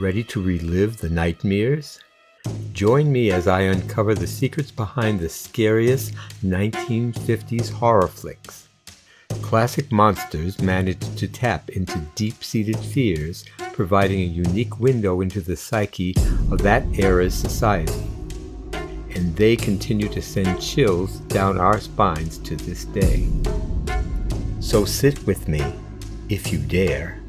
Ready to relive the nightmares? Join me as I uncover the secrets behind the scariest 1950s horror flicks. Classic monsters managed to tap into deep-seated fears, providing a unique window into the psyche of that era's society. And they continue to send chills down our spines to this day. So sit with me, if you dare,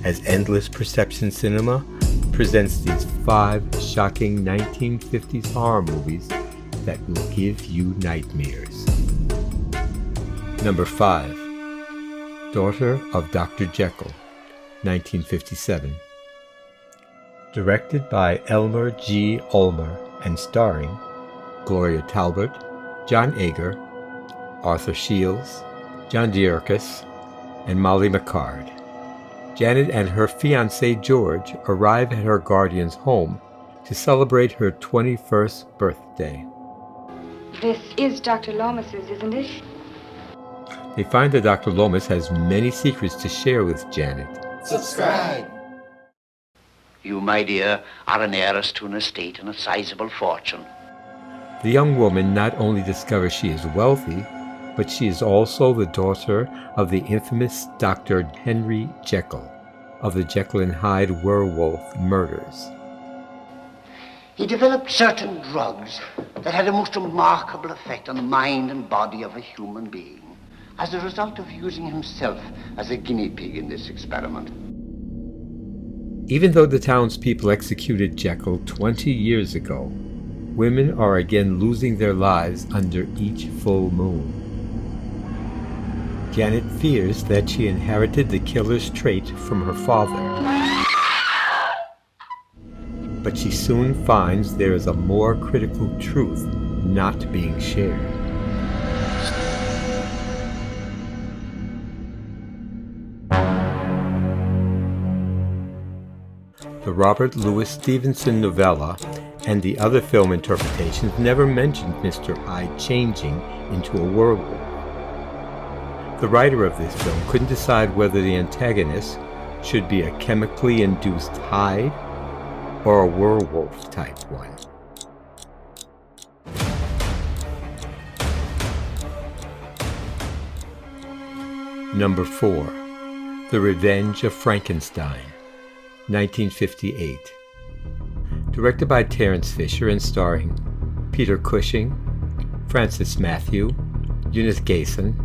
as Endless Perception Cinema presents these 5 shocking 1950s horror movies that will give you nightmares. Number 5. Daughter of Dr. Jekyll, 1957. Directed by Elmer G. Ulmer and starring Gloria Talbot, John Agar, Arthur Shields, John Dierkes, and Molly McCard. Janet and her fiancé George arrive at her guardian's home to celebrate her 21st birthday. This is Dr. Lomas's, isn't it? They find that Dr. Lomas has many secrets to share with Janet. Subscribe! You, my dear, are an heiress to an estate and a sizable fortune. The young woman not only discovers she is wealthy, but she is also the daughter of the infamous Dr. Henry Jekyll of the Jekyll and Hyde werewolf murders. He developed certain drugs that had a most remarkable effect on the mind and body of a human being as a result of using himself as a guinea pig in this experiment. Even though the townspeople executed Jekyll 20 years ago, women are again losing their lives under each full moon. Janet fears that she inherited the killer's trait from her father. But she soon finds there is a more critical truth not being shared. The Robert Louis Stevenson novella and the other film interpretations never mentioned Mr. Hyde changing into a werewolf. The writer of this film couldn't decide whether the antagonist should be a chemically induced Hyde or a werewolf type one. Number 4. The Revenge of Frankenstein, 1958. Directed by Terence Fisher and starring Peter Cushing, Francis Matthew, Eunice Gayson,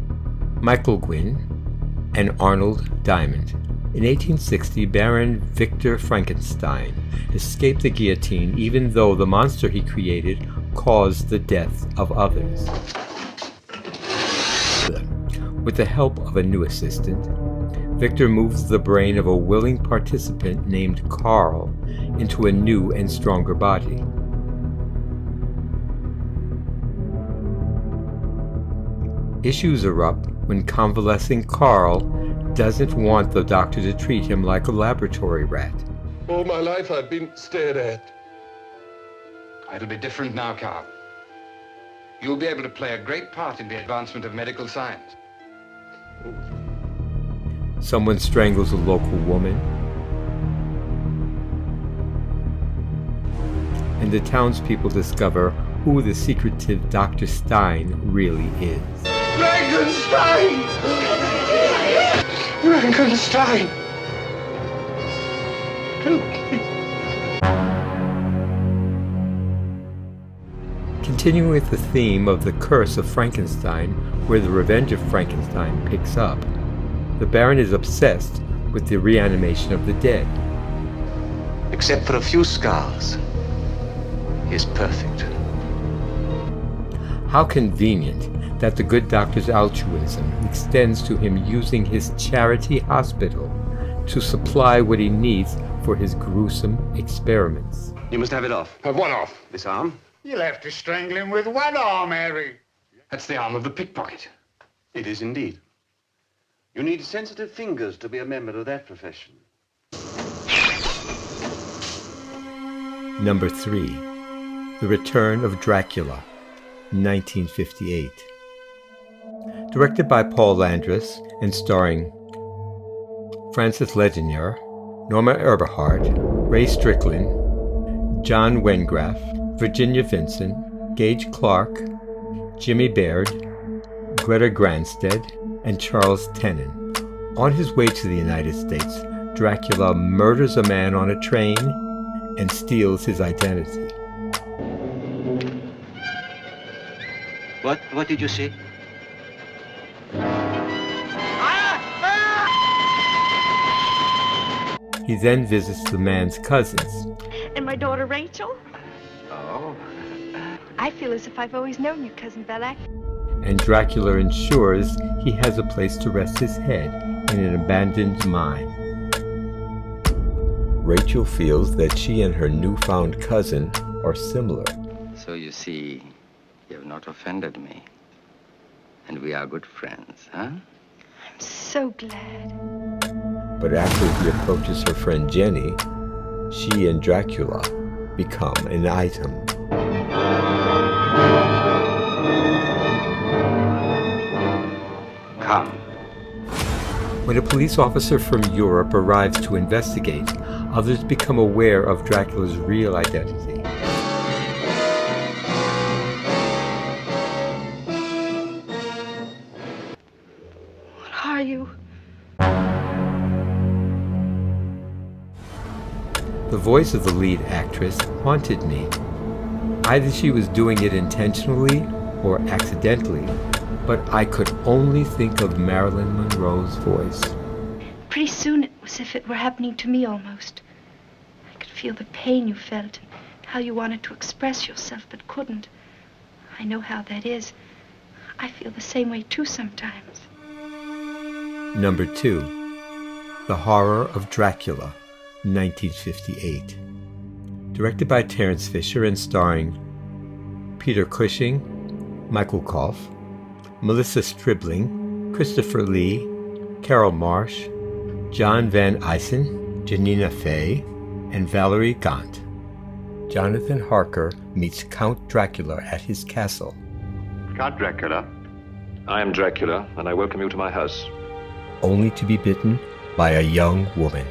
Michael Gwynne, and Arnold Diamond. In 1860, Baron Victor Frankenstein escaped the guillotine even though the monster he created caused the death of others. With the help of a new assistant, Victor moves the brain of a willing participant named Carl into a new and stronger body. Issues erupt when convalescing Carl doesn't want the doctor to treat him like a laboratory rat. All my life I've been stared at. It'll be different now, Carl. You'll be able to play a great part in the advancement of medical science. Someone strangles a local woman, and the townspeople discover who the secretive Dr. Stein really is. Frankenstein! Frankenstein! Continuing with the theme of the curse of Frankenstein, where the Revenge of Frankenstein picks up, the Baron is obsessed with the reanimation of the dead. Except for a few scars, he is perfect. How convenient that the good doctor's altruism extends to him using his charity hospital to supply what he needs for his gruesome experiments. You must have it off. Have one off. This arm? You'll have to strangle him with one arm, Harry. That's the arm of the pickpocket. It is indeed. You need sensitive fingers to be a member of that profession. Number 3. The Return of Dracula, 1958. Directed by Paul Landris and starring Frances Legenier, Norma Eberhard, Ray Strickland, John Wengraf, Virginia Vincent, Gage Clark, Jimmy Baird, Greta Granstead, and Charles Tenen. On his way to the United States, Dracula murders a man on a train and steals his identity. What did you say? He then visits the man's cousins. And my daughter Rachel? Oh. I feel as if I've always known you, Cousin Belak. And Dracula ensures he has a place to rest his head in an abandoned mine. Rachel feels that she and her newfound cousin are similar. So you see, you have not offended me. And we are good friends, huh? I'm so glad. But after he approaches her friend Jenny, she and Dracula become an item. Come. When a police officer from Europe arrives to investigate, others become aware of Dracula's real identity. What are you? The voice of the lead actress haunted me. Either she was doing it intentionally or accidentally, but I could only think of Marilyn Monroe's voice. Pretty soon it was as if it were happening to me almost. I could feel the pain you felt and how you wanted to express yourself but couldn't. I know how that is. I feel the same way too sometimes. Number 2, The Horror of Dracula, 1958. Directed by Terence Fisher and starring Peter Cushing, Michael Kolff, Melissa Stribling, Christopher Lee, Carol Marsh, John Van Eysen, Janina Fey, and Valerie Gant. Jonathan Harker meets Count Dracula at his castle. Count Dracula. I am Dracula, and I welcome you to my house. Only to be bitten by a young woman.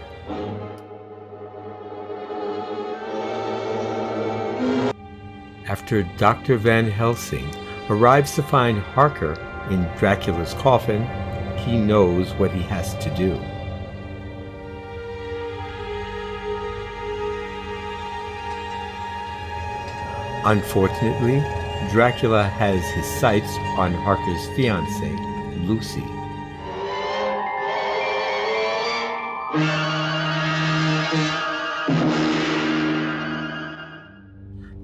After Dr. Van Helsing arrives to find Harker in Dracula's coffin, he knows what he has to do. Unfortunately, Dracula has his sights on Harker's fiancée, Lucy.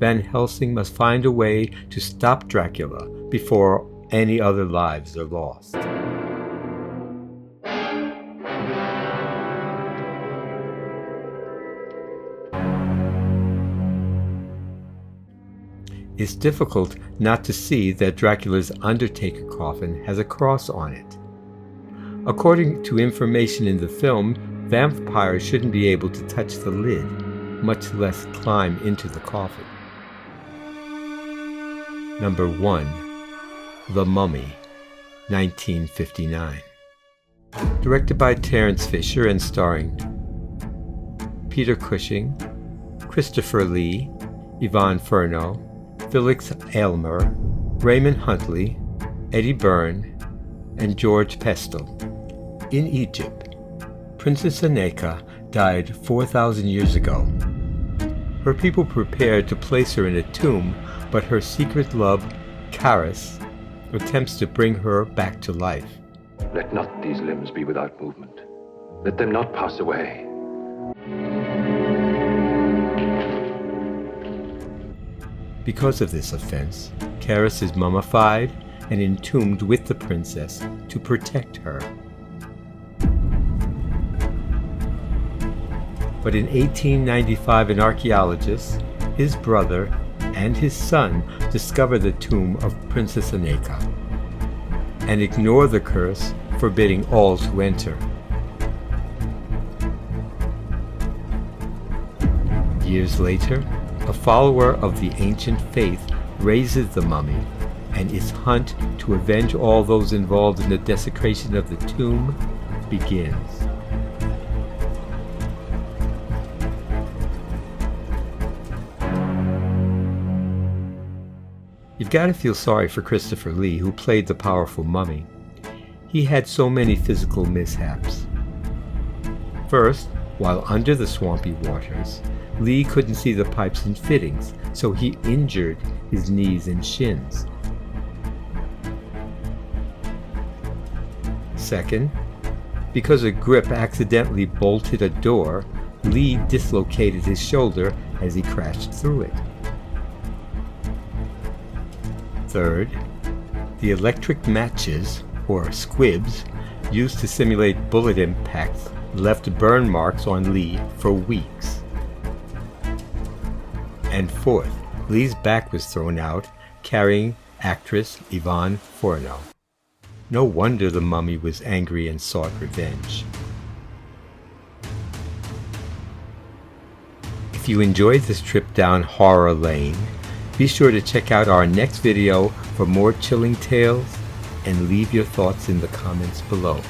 Van Helsing must find a way to stop Dracula before any other lives are lost. It's difficult not to see that Dracula's undertaker coffin has a cross on it. According to information in the film, vampires shouldn't be able to touch the lid, much less climb into the coffin. Number 1, The Mummy, 1959. Directed by Terence Fisher and starring Peter Cushing, Christopher Lee, Yvonne Furno, Felix Aylmer, Raymond Huntley, Eddie Byrne, and George Pestel. In Egypt, Princess Aneka died 4,000 years ago. Her people prepared to place her in a tomb, but her secret love, Charis, attempts to bring her back to life. Let not these limbs be without movement. Let them not pass away. Because of this offense, Charis is mummified and entombed with the princess to protect her. But in 1895, an archaeologist, his brother, and his son discover the tomb of Princess Aneka and ignore the curse, forbidding all to enter. Years later, a follower of the ancient faith raises the mummy, and its hunt to avenge all those involved in the desecration of the tomb begins. You've got to feel sorry for Christopher Lee, who played the powerful mummy. He had so many physical mishaps. First, while under the swampy waters, Lee couldn't see the pipes and fittings, so he injured his knees and shins. Second, because a grip accidentally bolted a door, Lee dislocated his shoulder as he crashed through it. Third, the electric matches, or squibs, used to simulate bullet impacts left burn marks on Lee for weeks. And fourth, Lee's back was thrown out, carrying actress Yvonne Fourneau. No wonder the mummy was angry and sought revenge. If you enjoyed this trip down horror lane, be sure to check out our next video for more chilling tales and leave your thoughts in the comments below.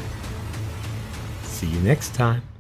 See you next time.